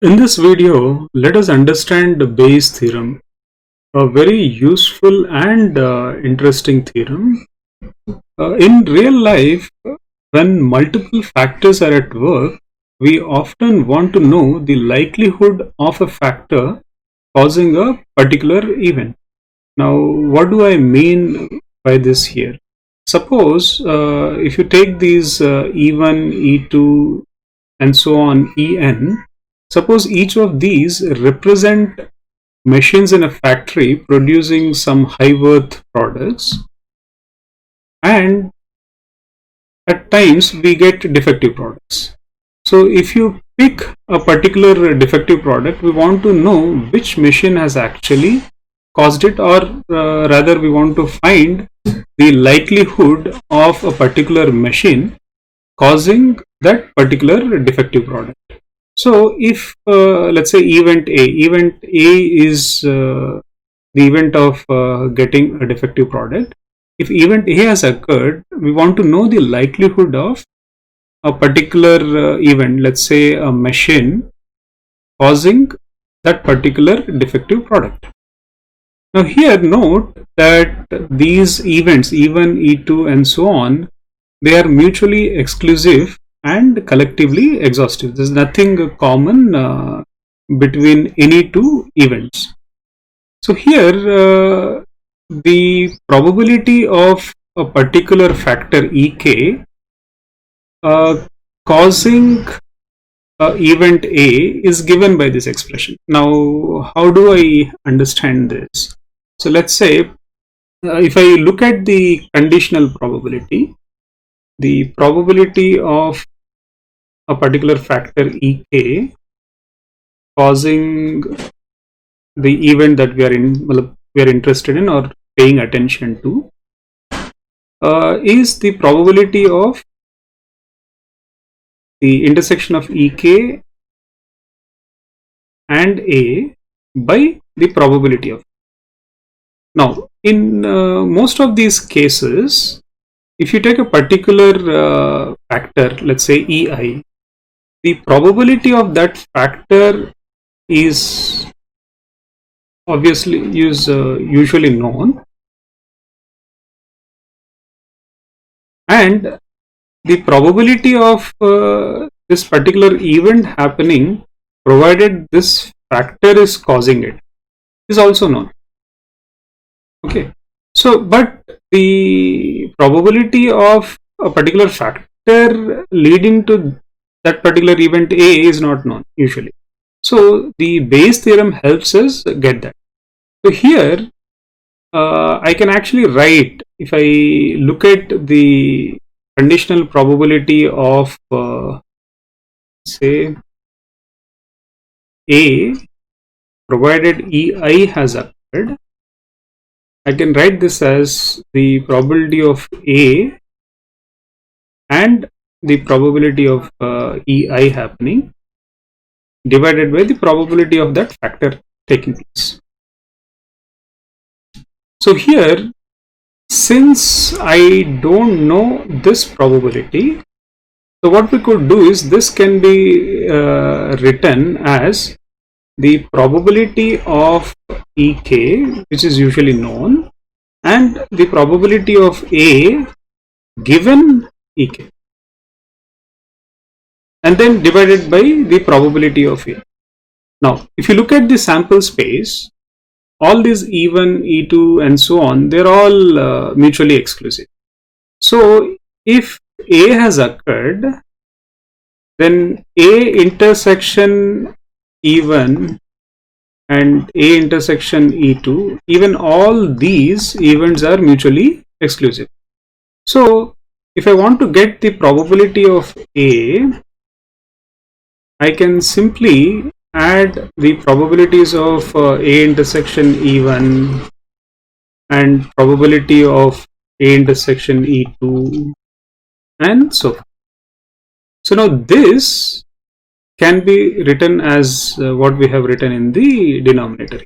In this video, let us understand the Bayes theorem, a very useful and interesting theorem. In real life, when multiple factors are at work, we often want to know the likelihood of a factor causing a particular event. Now, what do I mean by this here? Suppose if you take these E1, E2, and so on, En, suppose each of these represent machines in a factory producing some high worth products, and at times we get defective products. So if you pick a particular defective product, we want to know which machine has actually caused it, or rather we want to find the likelihood of a particular machine causing that particular defective product. So if let's say event A is the event of getting a defective product. If event A has occurred, we want to know the likelihood of a particular event, let's say a machine, causing that particular defective product. Now here note that these events, E1, E2 and so on, they are mutually exclusive and collectively exhaustive. There is nothing common between any two events. So here the probability of a particular factor Ek causing event A is given by this expression. Now how do I understand this? So let's say if I look at the conditional probability, the probability of a particular factor Ek causing the event that we are interested in or paying attention to is the probability of the intersection of Ek and A by the probability of. Now in most of these cases, if you take a particular factor, let's say Ei, the probability of that factor is obviously usually known, and the probability of this particular event happening, provided this factor is causing it, is also known. Okay, so but the probability of a particular factor leading to that particular event A is not known usually. So the Bayes theorem helps us get that. So here I can actually write, if I look at the conditional probability of say A, provided Ei has occurred, I can write this as the probability of A and the probability of Ei happening divided by the probability of that factor taking place. So here, since I don't know this probability, so what we could do is this can be written as the probability of Ek, which is usually known, and the probability of A given Ek, and then divided by the probability of A. Now if you look at the sample space, all these E1, E2 and so on, they're all mutually exclusive. So if A has occurred, then A intersection E1 and A intersection E2, even all these events are mutually exclusive. So if I want to get the probability of A, I can simply add the probabilities of A intersection E1 and probability of A intersection E2 and so forth. So now this can be written as what we have written in the denominator.